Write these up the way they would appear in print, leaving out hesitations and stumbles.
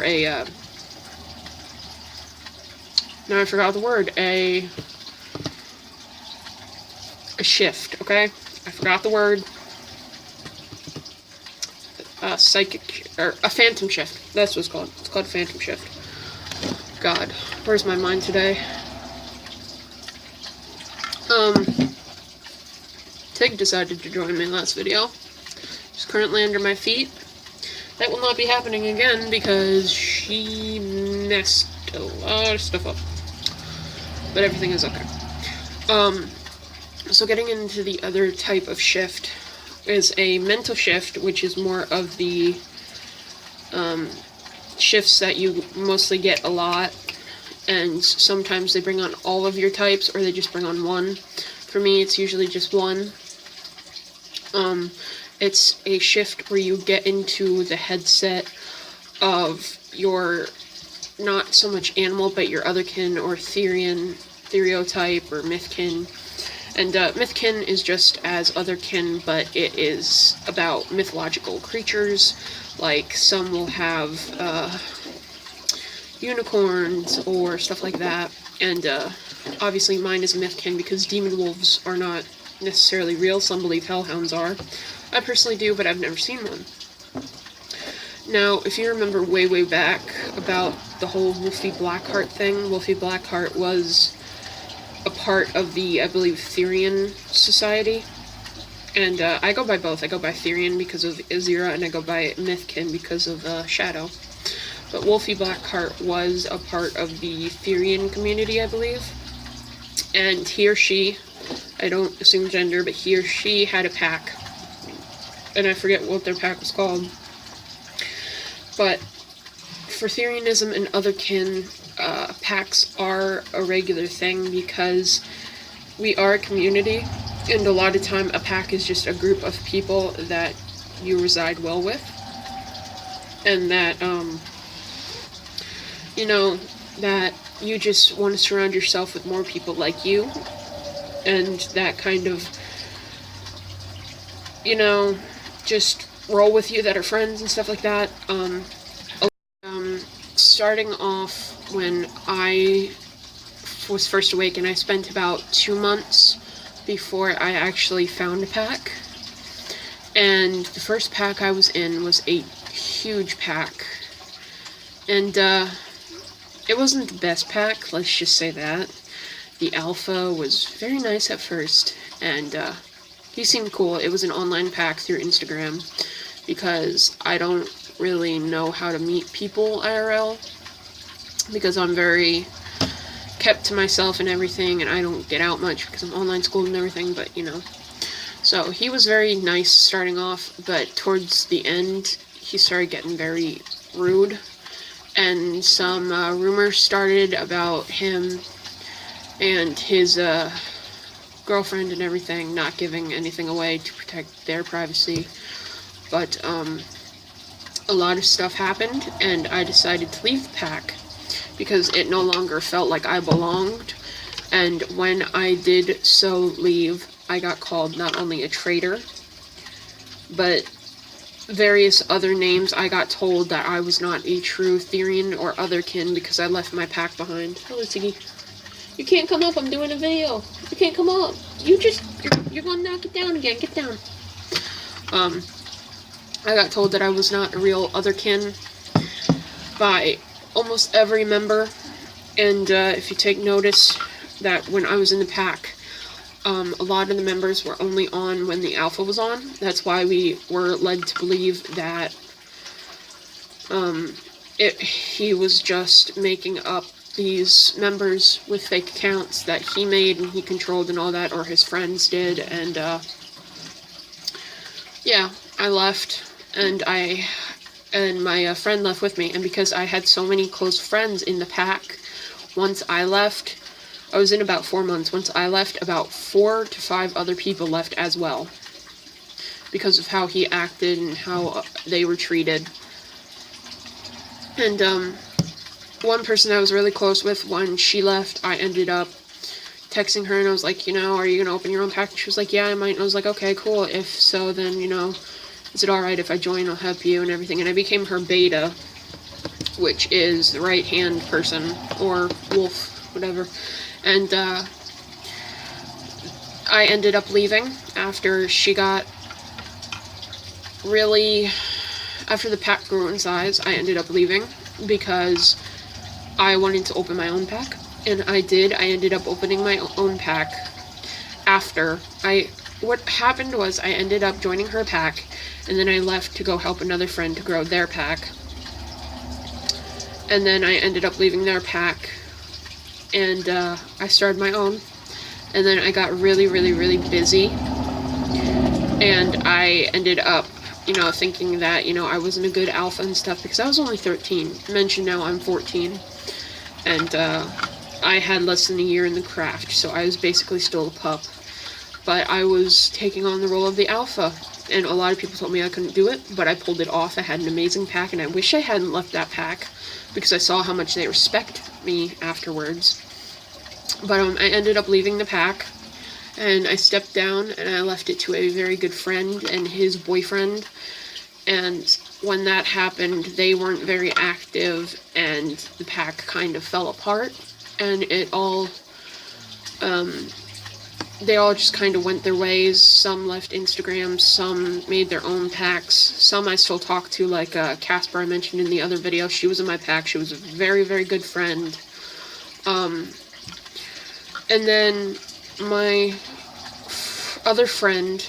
now I forgot the word, a shift, okay? I forgot the word. Psychic, or a phantom shift. That's what it's called. It's called phantom shift. God, where's my mind today? Tig decided to join me last video. She's currently under my feet. That will not be happening again because she messed a lot of stuff up. But everything is okay. So getting into the other type of shift is a mental shift, which is more of the shifts that you mostly get a lot, and sometimes they bring on all of your types or they just bring on one. For me, it's usually just one. It's a shift where you get into the headset of your, not so much animal, but your Otherkin or Therian, Theriotype or Mythkin. And Mythkin is just as Otherkin, but it is about mythological creatures. Like, some will have unicorns or stuff like that. And obviously mine is a Mythkin because demon wolves are not necessarily real. Some believe hellhounds are. I personally do, but I've never seen one. Now, if you remember way back about the whole Wolfie Blackheart thing, Wolfie Blackheart was a part of the, I believe, Therian Society. And I go by both. I go by Therian because of Azira, and I go by Mythkin because of Shadow. But Wolfie Blackheart was a part of the Therian community, I believe. And he or she, I don't assume gender, but he or she had a pack. And I forget what their pack was called. But for Therianism and Otherkin, packs are a regular thing because we are a community, and a lot of time a pack is just a group of people that you reside well with, and that, you know, that you just want to surround yourself with more people like you, and that kind of, you know, just roll with you that are friends and stuff like that. Starting off when I was first awakened, I spent about 2 months before I actually found a pack. And the first pack I was in was a huge pack. And it wasn't the best pack, let's just say that. The alpha was very nice at first, and he seemed cool. It was an online pack through Instagram, because I don't really know how to meet people IRL, because I'm very kept to myself and everything, and I don't get out much because I'm online schooled and everything, but you know. So he was very nice starting off, but towards the end he started getting very rude, and some rumors started about him and his girlfriend and everything not giving anything away to protect their privacy. But a lot of stuff happened, and I decided to leave the pack because it no longer felt like I belonged. And when I did so leave, I got called not only a traitor, but various other names. I got told that I was not a true Therian or Otherkin because I left my pack behind. Hello, Siggy. You can't come up, I'm doing a video. You can't come up. You're gonna knock it down again. Get down. I got told that I was not a real Otherkin by almost every member, and if you take notice that when I was in the pack, a lot of the members were only on when the alpha was on. That's why we were led to believe that he was just making up these members with fake accounts that he made and he controlled and all that, or his friends did, and yeah, I left. And my friend left with me, and because I had so many close friends in the pack, once I left, I was in about 4 months, once I left, about 4 to 5 other people left as well, because of how he acted and how they were treated. And one person I was really close with, when she left, I ended up texting her, and I was like, you know, are you gonna open your own pack? And she was like, yeah, I might. And I was like, okay, cool, if so, then, you know, is it alright if I join? I'll help you and everything. And I became her beta, which is the right-hand person, or wolf, whatever. And I ended up leaving after she got really... After the pack grew in size, I ended up leaving because I wanted to open my own pack. And I did. I ended up opening my own pack after what happened was I ended up joining her pack, and then I left to go help another friend to grow their pack. And then I ended up leaving their pack, and I started my own. And then I got really, really, really busy, and I ended up, thinking that, I wasn't a good alpha and stuff, because I was only 13. Mention now I'm 14. And I had less than a year in the craft, so I was basically still a pup. But I was taking on the role of the alpha, and a lot of people told me I couldn't do it, but I pulled it off. I had an amazing pack, and I wish I hadn't left that pack, because I saw how much they respect me afterwards. But I ended up leaving the pack, and I stepped down, and I left it to a very good friend and his boyfriend. And when that happened, they weren't very active, and the pack kind of fell apart, and they all just kind of went their ways. Some left Instagram, some made their own packs, some I still talk to, like Casper I mentioned in the other video. She was in my pack. She was a very, very good friend. And then my other friend,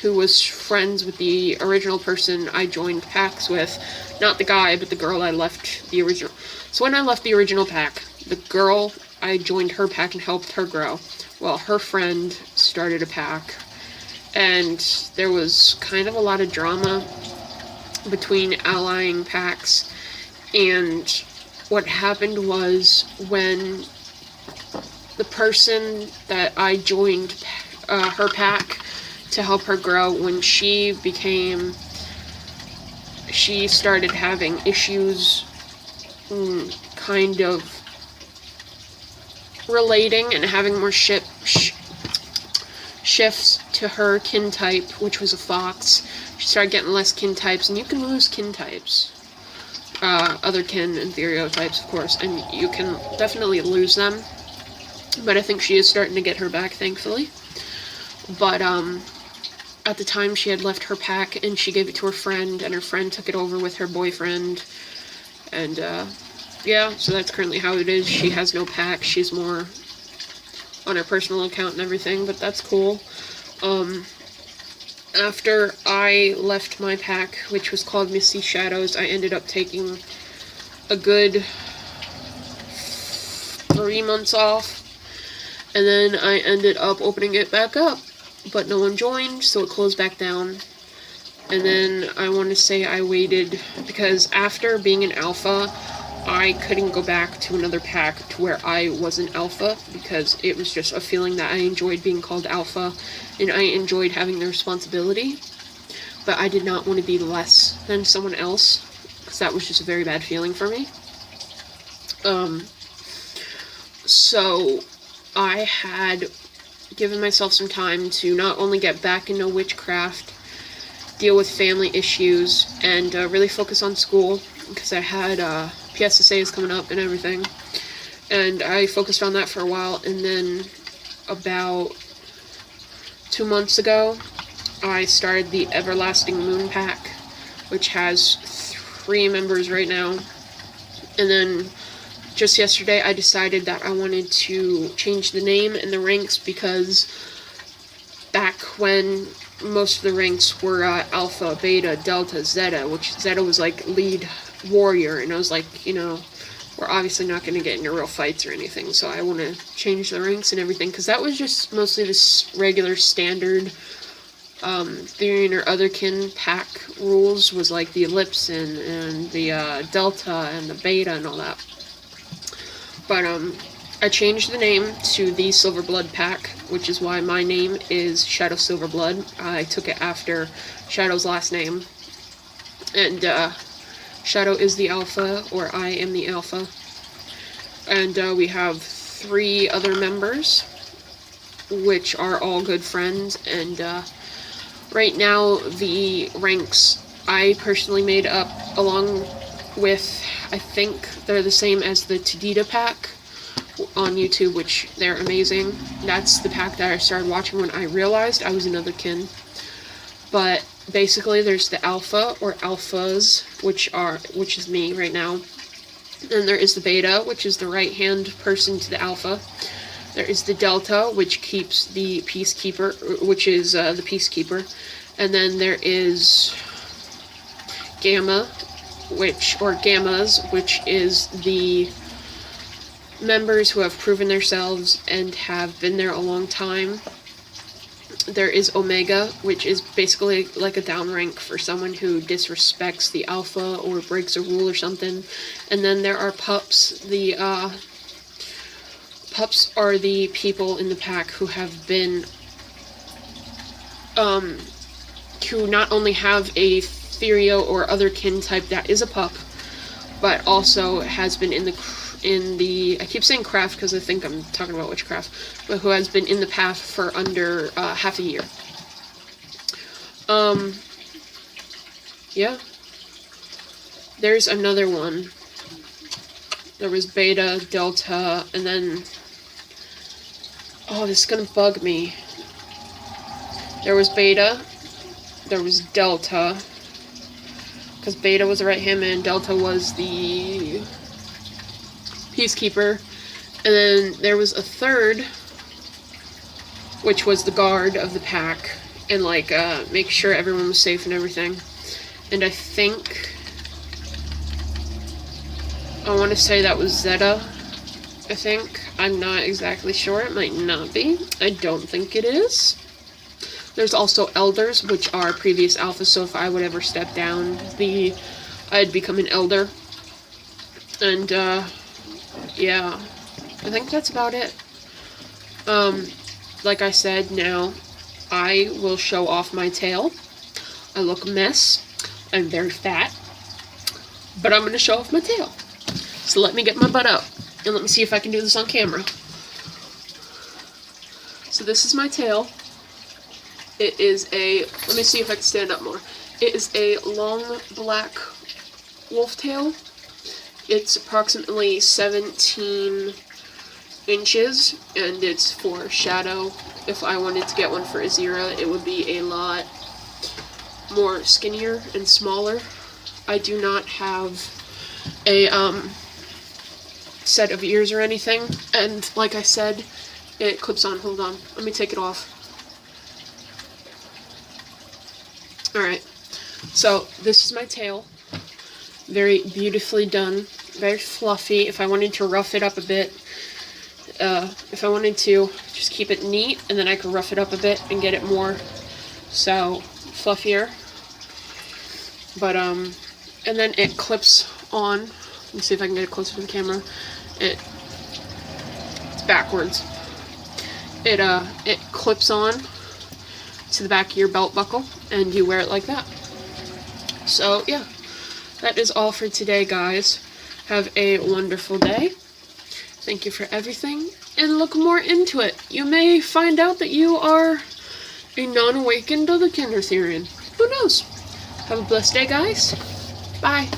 who was friends with the original person I joined packs with, not the guy, but the girl I left the original. So when I left the original pack, the girl, I joined her pack and helped her grow. Well, her friend started a pack, and there was kind of a lot of drama between allying packs. And what happened was, when the person that I joined her pack to help her grow, when she started having issues kind of relating and having more shifts to her kin type, which was a fox. She started getting less kin types, and you can lose kin types. Otherkin and Therian types, of course, and you can definitely lose them. But I think she is starting to get her back, thankfully. But at the time, she had left her pack, and she gave it to her friend, and her friend took it over with her boyfriend. And yeah, so that's currently how it is. She has no pack. She's more on her personal account and everything, but that's cool. After I left my pack, which was called Misty Shadows, I ended up taking a good 3 months off, and then I ended up opening it back up, but no one joined, so it closed back down. And then I want to say I waited, because after being an alpha, I couldn't go back to another pack to where I was an alpha, because it was just a feeling that I enjoyed being called alpha, and I enjoyed having the responsibility, but I did not want to be less than someone else, because that was just a very bad feeling for me. So I had given myself some time to not only get back into witchcraft, deal with family issues, and really focus on school, because I had PSSAs coming up and everything, and I focused on that for a while. And then about 2 months ago, I started the Everlasting Moon Pack, which has 3 members right now. And then just yesterday, I decided that I wanted to change the name and the ranks, because back when most of the ranks were Alpha, Beta, Delta, Zeta, which Zeta was like lead warrior, and I was like, we're obviously not going to get into real fights or anything, so I want to change the ranks and everything, because that was just mostly this regular standard Therian or Otherkin pack rules, was like the Ellipse and the Delta and the Beta and all that. But I changed the name to the Silverblood pack, which is why my name is Shadow Silverblood. I took it after Shadow's last name. And Shadow is the alpha, or I am the alpha. And we have 3 other members, which are all good friends. And right now, the ranks I personally made up along with, I think they're the same as the Tadita pack on YouTube, which they're amazing. That's the pack that I started watching when I realized I was an Otherkin. But basically there's the alpha or alphas, which is me right now. Then there is the beta, which is the right hand person to the alpha. There is the delta, which keeps the peacekeeper, which is the peacekeeper. And then there is gamma, gammas, which is the members who have proven themselves and have been there a long time. There is omega, which is basically like a down rank for someone who disrespects the alpha or breaks a rule or something. And then there are pups. The pups are the people in the pack who have been who not only have a Therio or Otherkin type that is a pup, but also has been in the I keep saying craft because I think I'm talking about witchcraft, but who has been in the path for under half a year. Yeah. There's another one. There was beta, delta, and then, oh, this is gonna bug me. There was beta, there was delta, because beta was the right hand man, delta was the peacekeeper, and then there was a third, which was the guard of the pack, and like make sure everyone was safe and everything. And I think I want to say that was Zeta. I think. I'm not exactly sure. It might not be. I don't think it is. There's also elders, which are previous alphas, so if I would ever step down, I'd become an elder. And yeah, I think that's about it. Like I said, now I will show off my tail. I look a mess. I'm very fat. But I'm going to show off my tail. So let me get my butt up. And let me see if I can do this on camera. So this is my tail. It is a, let me see if I can stand up more. It is a long black wolf tail. It's approximately 17 inches, and it's for shadow. If I wanted to get one for Azira, it would be a lot more skinnier and smaller. I do not have a set of ears or anything, and like I said, it clips on. Hold on, let me take it off. Alright, so this is my tail. Very beautifully done, very fluffy. If I wanted to rough it up a bit, if I wanted to just keep it neat, and then I could rough it up a bit and get it more so fluffier. But and then it clips on. Let me see if I can get it closer to the camera. It's backwards. It clips on to the back of your belt buckle, and you wear it like that. So yeah, that is all for today, guys. Have a wonderful day. Thank you for everything, and look more into it. You may find out that you are a non-awakened Otherkin Therian. Who knows? Have a blessed day, guys. Bye.